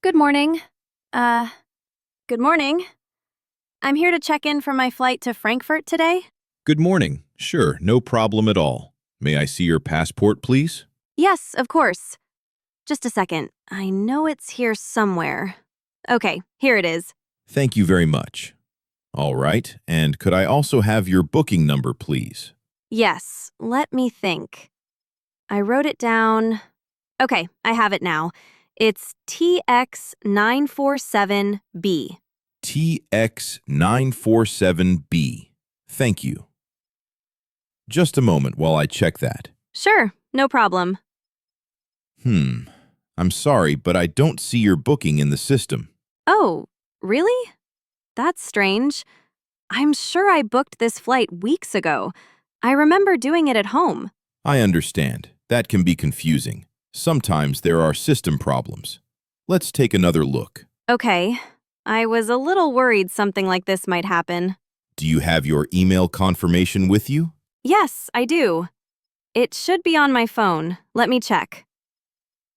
Good morning. Uh, Good morning. I'm here to check in for my flight to Frankfurt today. Good morning. Sure, no problem at all. May I see your passport, please? Yes, of course. Just a second. I know it's here somewhere. Okay, here it is. Thank you very much. All right, and could I also have your booking number, please? Yes, let me think. I wrote it down. Okay, I have it now. It's TX947B. TX947B. Thank you. Just a moment while I check that. Sure, no problem. I'm sorry, but I don't see your booking in the system. Oh, really? That's strange. I'm sure I booked this flight weeks ago. I remember doing it at home. I understand. That can be confusing. Sometimes there are system problems. Let's take another look. Okay, I was a little worried something like this might happen. Do you have your email confirmation with you? Yes, I do. It should be on my phone. Let me check.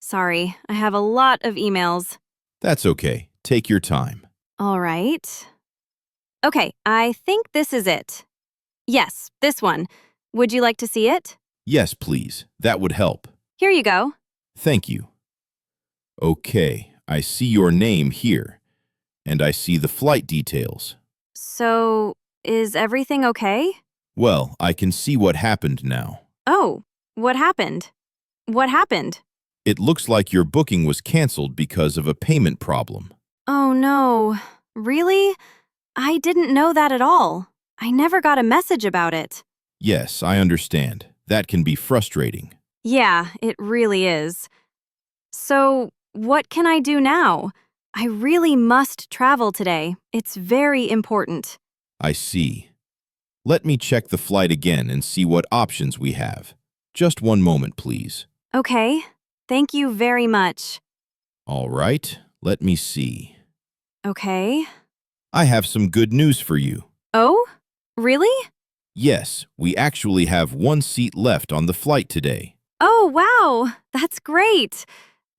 Sorry, I have a lot of emails. That's okay. Take your time. All right. Okay, I think this is it. Yes, this one. Would you like to see it? Yes, please. That would help. Here you go. Thank you. Okay, I see your name here, and I see the flight details. So, is everything okay? Well, I can see what happened now. Oh, what happened? What happened? It looks like your booking was canceled because of a payment problem. Oh no, really? I didn't know that at all. I never got a message about it. Yes, I understand. That can be frustrating. Yeah, it really is. So, what can I do now? I really must travel today. It's very important. I see. Let me check the flight again and see what options we have. Just one moment, please. Okay, thank you very much. All right, let me see. Okay. I have some good news for you. Oh, really? Yes, we actually have one seat left on the flight today. Oh, wow, that's great.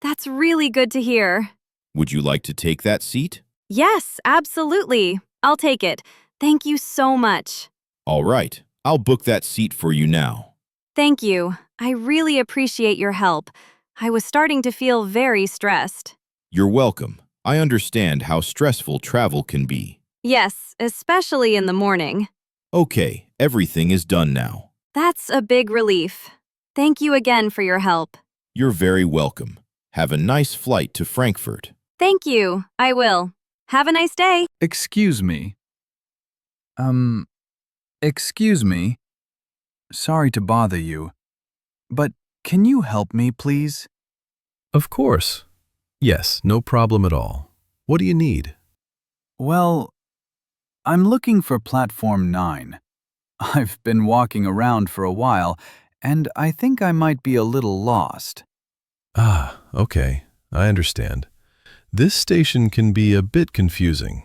That's really good to hear. Would you like to take that seat? Yes, absolutely. I'll take it. Thank you so much. All right, I'll book that seat for you now. Thank you. I really appreciate your help. I was starting to feel very stressed. You're welcome. I understand how stressful travel can be. Yes, especially in the morning. Okay, everything is done now. That's a big relief. Thank you again for your help. You're very welcome. Have a nice flight to Frankfurt. Thank you. I will. Have a nice day. Excuse me. Excuse me. Sorry to bother you, but can you help me, please? Of course. Yes, no problem at all. What do you need? Well, I'm looking for Platform 9. I've been walking around for a while, and I think I might be a little lost. Ah, okay. I understand. This station can be a bit confusing.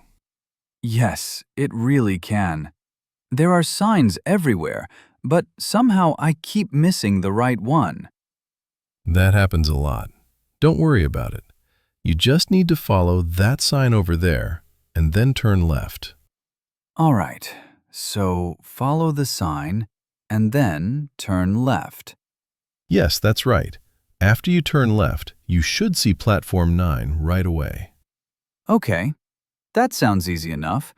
Yes, it really can. There are signs everywhere, but somehow I keep missing the right one. That happens a lot. Don't worry about it. You just need to follow that sign over there and then turn left. All right, so follow the sign and then turn left. Yes, that's right. After you turn left, you should see Platform 9 right away. Okay, that sounds easy enough.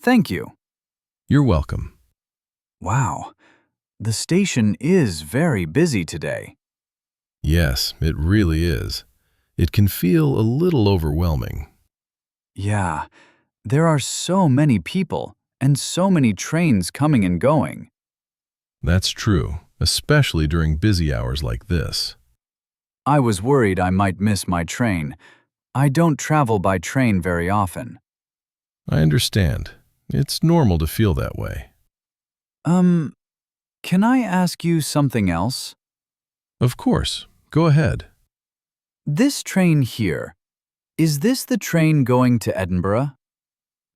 Thank you. You're welcome. Wow, the station is very busy today. Yes, it really is. It can feel a little overwhelming. Yeah, there are so many people and so many trains coming and going. That's true, especially during busy hours like this. I was worried I might miss my train. I don't travel by train very often. I understand. It's normal to feel that way. Can I ask you something else? Of course. Go ahead. This train here, is this the train going to Edinburgh?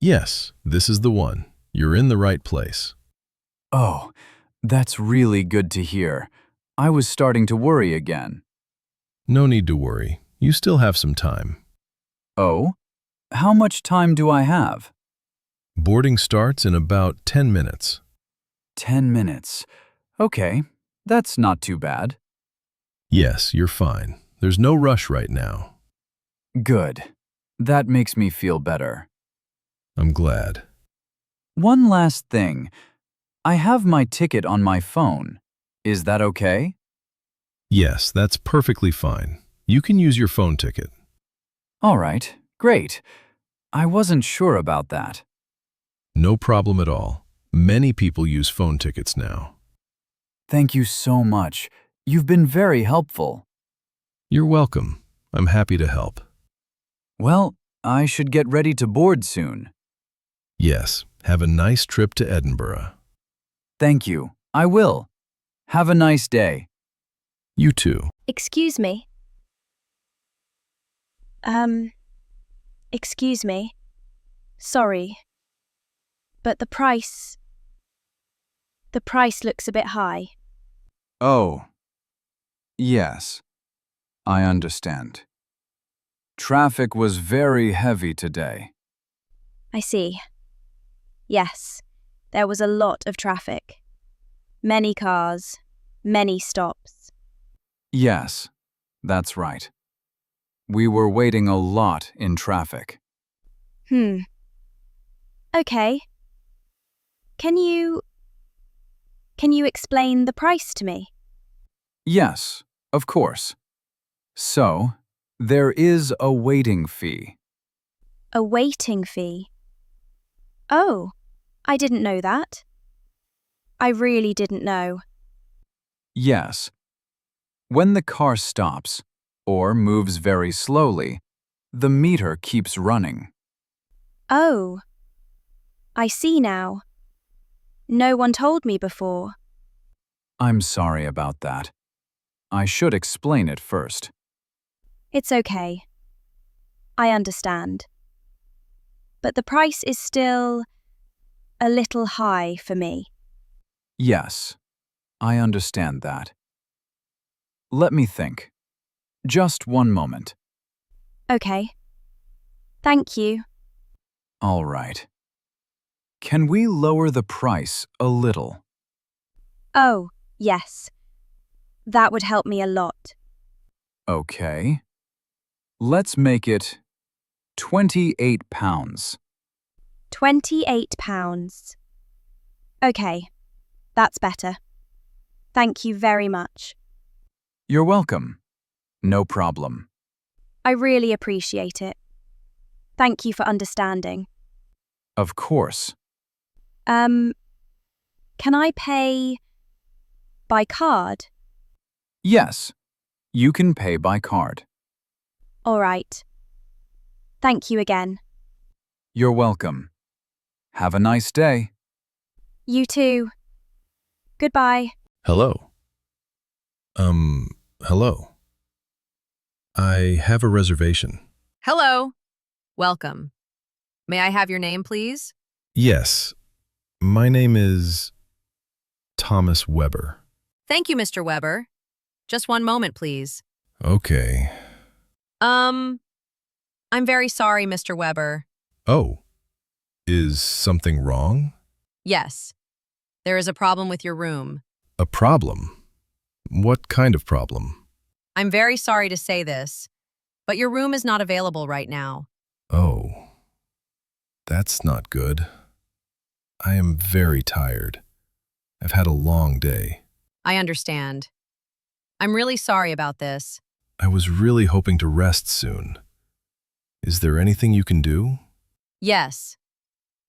Yes, this is the one. You're in the right place. Oh, that's really good to hear. I was starting to worry again. No need to worry. You still have some time. Oh? How much time do I have? Boarding starts in about 10 minutes. 10 minutes. Okay, that's not too bad. Yes, you're fine. There's no rush right now. Good. That makes me feel better. I'm glad. One last thing. I have my ticket on my phone. Is that okay? Yes, that's perfectly fine. You can use your phone ticket. All right, great. I wasn't sure about that. No problem at all. Many people use phone tickets now. Thank you so much. You've been very helpful. You're welcome. I'm happy to help. Well, I should get ready to board soon. Yes, have a nice trip to Edinburgh. Thank you. I will. Have a nice day. You too. Excuse me. Excuse me. Sorry. But the price looks a bit high. Oh, yes. I understand. Traffic was very heavy today. I see. Yes, there was a lot of traffic. Many cars, many stops. Yes, that's right. We were waiting a lot in traffic. Okay. Can you explain the price to me? Yes, of course. So, there is a waiting fee. A waiting fee. Oh, I didn't know that. I really didn't know. Yes. When the car stops, or moves very slowly, the meter keeps running. Oh, I see now. No one told me before. I'm sorry about that. I should explain it first. It's okay. I understand. But the price is still a little high for me. Yes, I understand that. Let me think. Just one moment. Okay. Thank you. All right. Can we lower the price a little? Oh, yes. That would help me a lot. Okay. Let's make it £28. £28. Okay, that's better. Thank you very much. You're welcome. No problem. I really appreciate it. Thank you for understanding. Of course. Can I pay by card? Yes, you can pay by card. All right. Thank you again. You're welcome. Have a nice day. You too. Goodbye. Hello. Hello. I have a reservation. Hello. Welcome. May I have your name, please? Yes. My name is Thomas Weber. Thank you, Mr. Weber. Just one moment, please. Okay. I'm very sorry, Mr. Weber. Oh. Is something wrong? Yes. There is a problem with your room. A problem? What kind of problem? I'm very sorry to say this, but your room is not available right now. Oh. That's not good. I am very tired. I've had a long day. I understand. I'm really sorry about this. I was really hoping to rest soon. Is there anything you can do? Yes.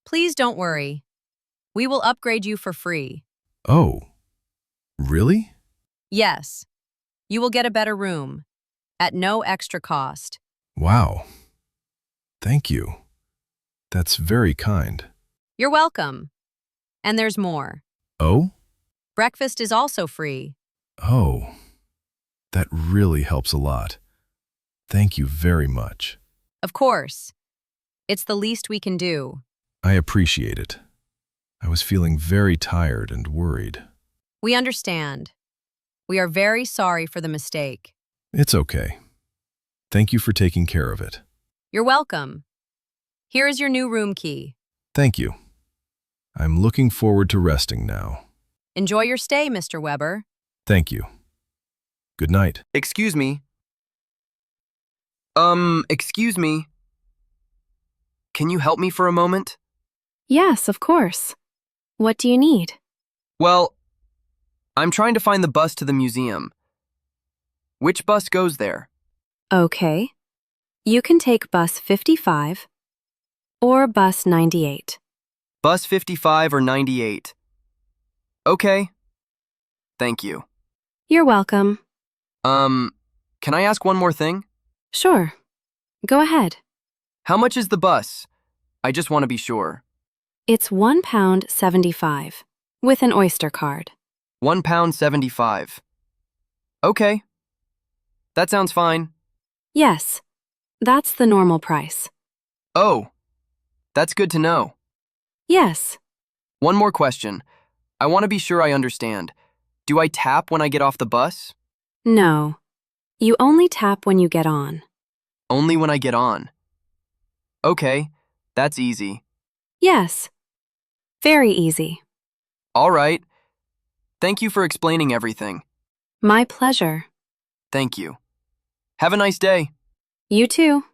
Please don't worry. We will upgrade you for free. Oh. Really? Yes. You will get a better room at no extra cost. Wow. Thank you. That's very kind. You're welcome. And there's more. Oh? Breakfast is also free. Oh. That really helps a lot. Thank you very much. Of course. It's the least we can do. I appreciate it. I was feeling very tired and worried. We understand. We are very sorry for the mistake. It's okay. Thank you for taking care of it. You're welcome. Here is your new room key. Thank you. I'm looking forward to resting now. Enjoy your stay, Mr. Weber. Thank you. Good night. Excuse me. Excuse me. Can you help me for a moment? Yes, of course. What do you need? Well, I'm trying to find the bus to the museum. Which bus goes there? Okay. You can take bus 55 or bus 98. Bus 55 or 98. Okay. Thank you. You're welcome. Can I ask one more thing? Sure. Go ahead. How much is the bus? I just want to be sure. It's £1.75 with an Oyster card. £1.75. Okay. That sounds fine. Yes, that's the normal price. Oh, that's good to know. Yes. One more question. I want to be sure I understand. Do I tap when I get off the bus? No. You only tap when you get on. Only when I get on. Okay, that's easy. Yes. Very easy. All right. Thank you for explaining everything. My pleasure. Thank you. Have a nice day. You too.